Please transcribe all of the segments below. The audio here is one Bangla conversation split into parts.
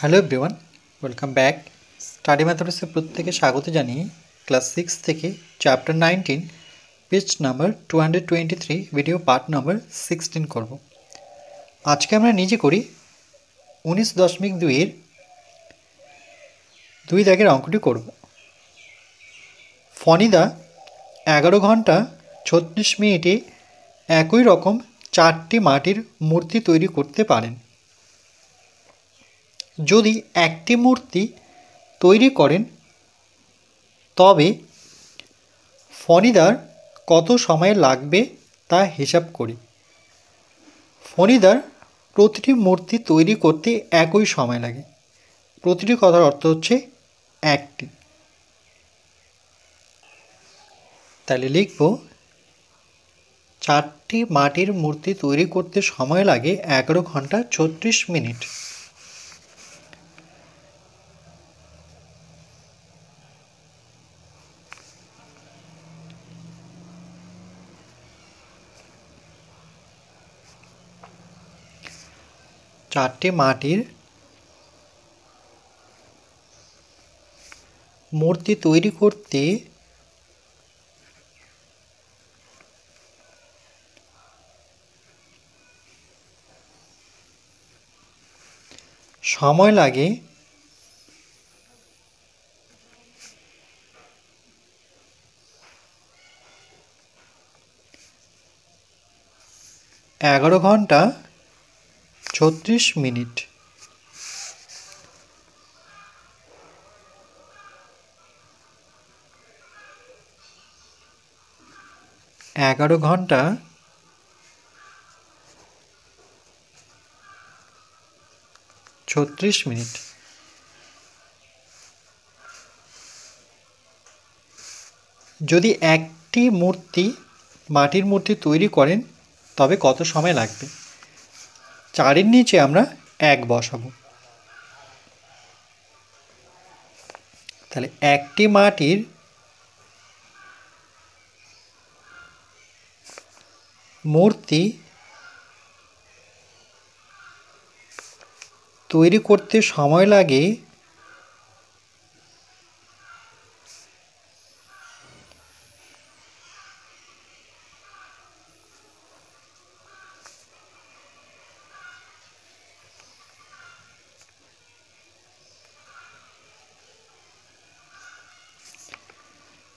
Hello everyone, welcome back. Study ম্যাথমেটিক্সে প্রত্যেকে স্বাগত জানিয়ে ক্লাস 6 থেকে chapter 19 page number 223 video part number 16 করব। আজকে আমরা নিজে করি 19.2 2 দাগের অঙ্কটি করব। ফণিদা 11 ঘন্টা 36 মিনিটে একই রকম 4টি মাটির মূর্তি তৈরি করতে পারেন। যদি একটি মূর্তি তৈরি করেন তবে ফণিদার কত সময় লাগবে তা হিসাব করি। ফণিদার প্রতিটি মূর্তি তৈরি করতে একই সময় লাগে। প্রতিটি কথার অর্থ হচ্ছে একটি। তাহলে লিখব 4টি মাটির মূর্তি তৈরি করতে সময় লাগে 11 ঘন্টা 36 মিনিট। চারটি মাটির মূর্তি তৈরি করতে সময় লাগে 11 ঘন্টা 36 মিনিট। এগারো ঘন্টা 36 মিনিট। যদি একটি মূর্তি মাটির মূর্তি তৈরি করেন তবে কত সময় লাগবে? 4-এর নিচে আমরা 1 বসাবো। তাহলে একটি মাটির মূর্তি তৈরি করতে সময় লাগে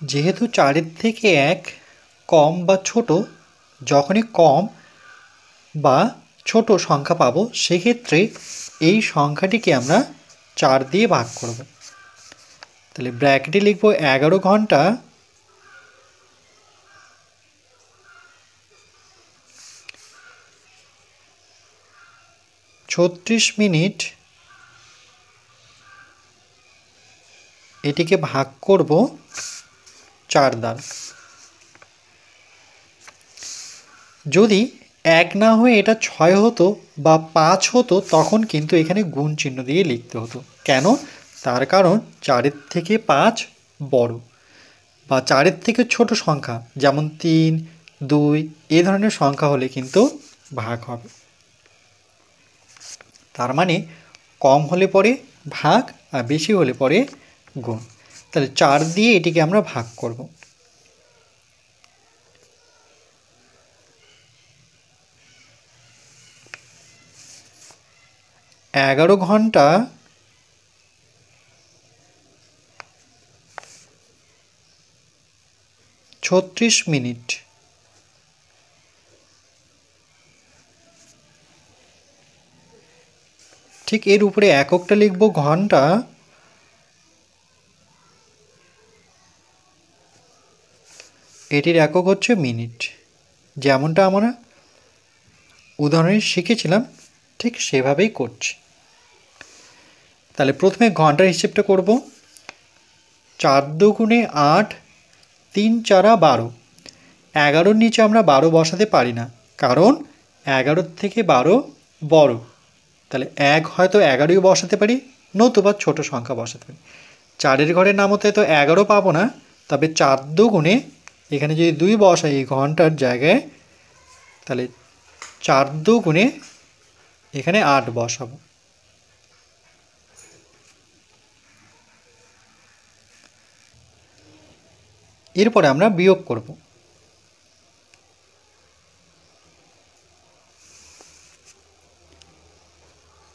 যেহেতু 4-এর থেকে 1 কম বা ছোট, যখনই কম বা ছোট সংখ্যা পাবো সেক্ষেত্রে এই সংখ্যাটিকে আমরা 4 দিয়ে ভাগ করব। তাহলে ব্র্যাকেটে লিখব 11 ঘন্টা 36 মিনিট, এটিকে ভাগ করব 4 দ্বারা। যদি 1 না হয়ে এটা 6 হতো বা 5 হতো তখন কিন্তু এখানে গুণ চিহ্ন দিয়ে লিখতে হতো। কেন? তার কারণ 4-এর থেকে 5 বড় বা 4-এর থেকে ছোট সংখ্যা যেমন 3, 2 এই ধরনের সংখ্যা হলে কিন্তু ভাগ হবে। তার মানে কম হলে পরে ভাগ আর বেশি হলে পরে গুণ। তাহলে 4 দিয়ে এটিকে আমরা ভাগ করব। এগারো ঘন্টা 36 মিনিট। ঠিক এর উপরে এককটা লিখব ঘন্টা, এটির একক হচ্ছে মিনিট। যেমনটা আমরা উদাহরণে শিখেছিলাম ঠিক সেভাবেই করছি। তাহলে প্রথমে ঘন্টার হিসেবটা করব। 4 দুগুণে 8, 3 চারা 12। 11-র নিচে আমরা 12 বসাতে পারি না, কারণ 11 থেকে 12 বড়। তাহলে 1 হয়তো 11ই বসাতে পারি, নতুবা ছোট সংখ্যা বসাতে পারি। 4-এর ঘরের নামতে তো 11 পাবো না, তবে 4 দুগুণে এখানে যদি 2 বসাই এই ঘন্টার জায়গায়, তাহলে 4 দুগুণে এখানে 8 বসাবো। এরপরে আমরা বিয়োগ করব।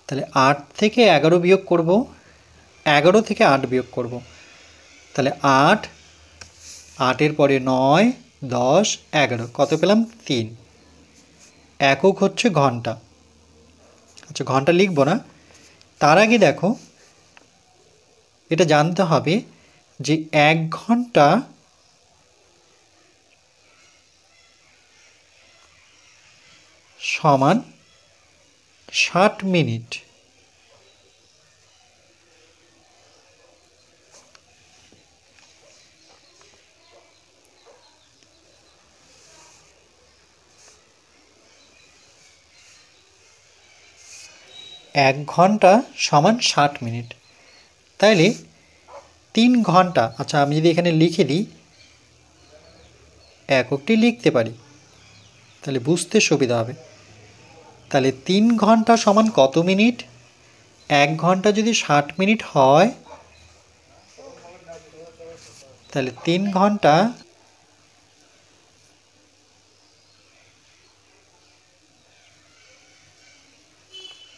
তাহলে 8 থেকে 11 বিয়োগ করব, 11 থেকে 8 বিয়োগ করব। তাহলে 8, 8-এর পরে 9, 10, 11, কত পেলাম? 3। একক হচ্ছে ঘন্টা। আচ্ছা, ঘন্টা লিখব না, তার আগে দেখো এটা জানতে হবে যে 1 ঘন্টা সমান 60 মিনিট। এক ঘন্টা সমান 60 মিনিট। তাইলে 3 ঘন্টা, আচ্ছা আমি যদি এখানে লিখে দিই, এককটি লিখতে পারি, তাহলে বুঝতে সুবিধা হবে। তাহলে 3 ঘন্টা সমান কত মিনিট? 1 ঘন্টা যদি 60 মিনিট হয়, তাহলে 3 ঘন্টা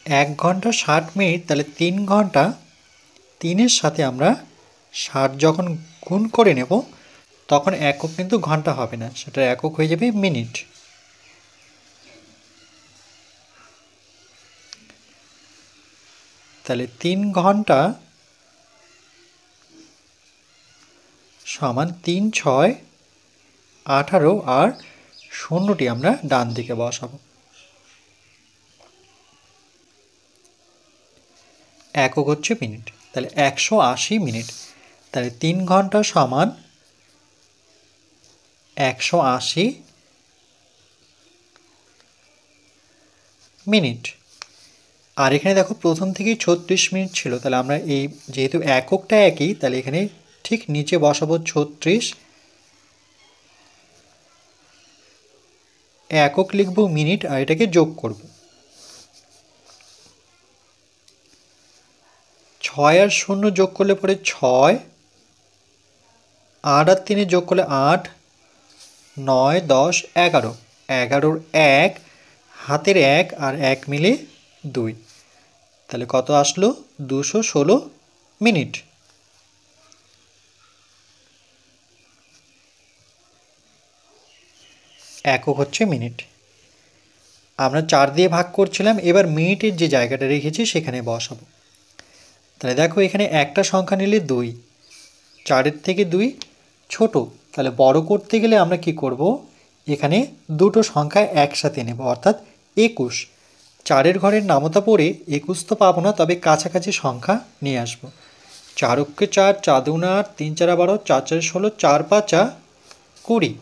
1 ঘন্টা 60 মিনিট, তাহলে 3 ঘন্টা, 3-এর সাথে আমরা 60 যখন গুণ করে নেব তখন একক কিন্তু ঘন্টা হবে না, সেটা একক হয়ে যাবে মিনিট। তাহলে 3 ঘন্টা সমান 3, 6, 18, আর শূন্যটি আমরা ডান দিকে বসাবো। একক হচ্ছে মিনিট, তাহলে 180 মিনিট। তাহলে 3 ঘন্টা সমান 180 মিনিট। আর এখানে দেখো প্রথম থেকেই 36 মিনিট ছিল, তাহলে আমরা এই যেহেতু এককটা একই, তাহলে এখানে ঠিক নিচে বসাবো 36, একক লিখব মিনিট, আর এটাকে যোগ করব। 6 আর 0 যোগ করলে পরে 6, 8 আর 3 যোগ করলে 8, 9, 10, 11, 11-র 1, হাতের 1 আর 1 মিলে 2, তাহলে কত আসলো? 216 মিনিট। একক হচ্ছে মিনিট। আমরা 4 দিয়ে ভাগ করছিলাম, এবার মিনিটের যে জায়গাটা রেখেছি সেখানে বসাবো। তাহলে দেখো এখানে একটা সংখ্যা নিলে 2, 4-এর থেকে 2 ছোট, তাহলে বড় করতে গেলে আমরা কি করব? এখানে দুটো সংখ্যা একসাথে নেব, অর্থাৎ 21। 4-এর ঘরের নামতা পড়ে 21 তো পাবো না, তবে কাছাকাছি সংখ্যা নিয়ে আসব। 4 অক্ষে 4, 4 দুগুণে 8, 3 4 12, 4 4 16, 4 5 20।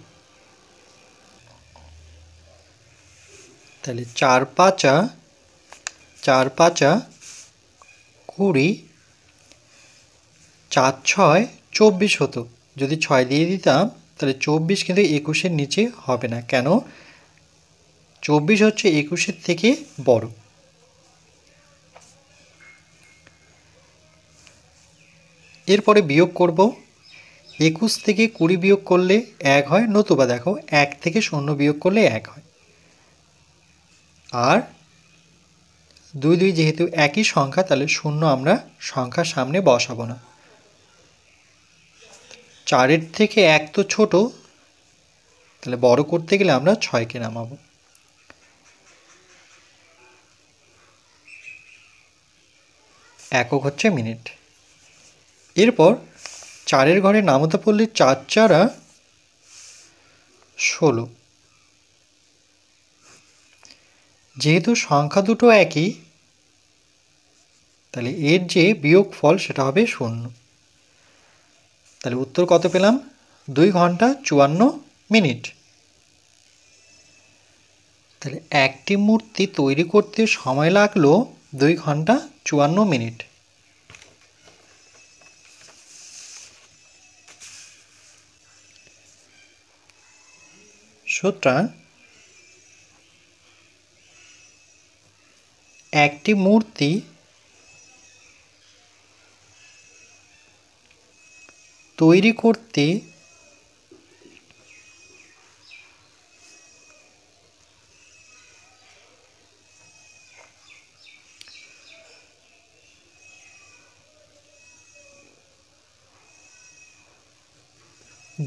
তাহলে 4 5 20, 4 6 24 হতো। যদি 6 দিয়ে দিতাম তাহলে 24 কিন্তু 21-এর নিচে হবে না। কেন? 24 হচ্ছে 21-এর থেকে বড়। এরপরে বিয়োগ করব। 21 থেকে 20 বিয়োগ করলে 1 হয়, নতুবা দেখো 1 থেকে 0 বিয়োগ করলে 1 হয়। আর 2 2 যেহেতু একই সংখ্যা, তাহলে 0 আমরা সংখ্যার সামনে বসাবো না। 4-এর থেকে 1 তো ছোট, তাহলে বড় করতে গেলে আমরা 6-কে নামাবো। একক হচ্ছে মিনিট। এরপর 4-এর ঘরে নামতা পড়লে 4 4 16। যেহেতু সংখ্যা দুটো একই, তাহলে এর যে বিয়োগফল সেটা হবে 0। তাহলে উত্তর কত পেলাম? 2 ঘন্টা 54 মিনিট। তাহলে একটি মূর্তি তৈরি করতে সময় লাগলো 2 ঘন্টা 54 মিনিট। সুতরাং একটি মূর্তি তৈরি করতে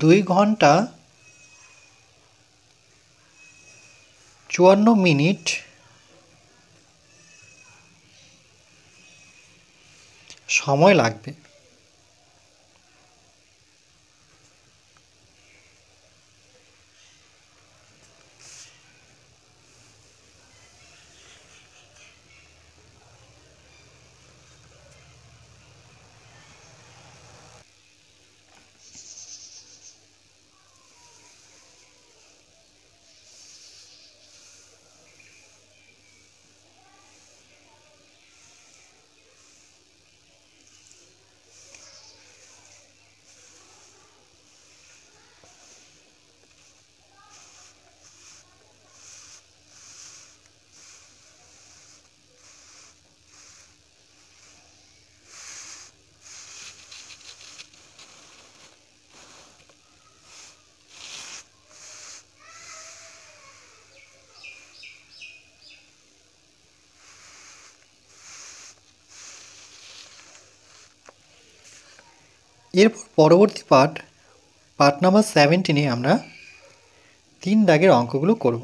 2 ঘন্টা 54 মিনিট সময় লাগবে। এরপর পরবর্তী পার্ট নাম্বার 17-এ আমরা 3 দাগের অঙ্কগুলো করব।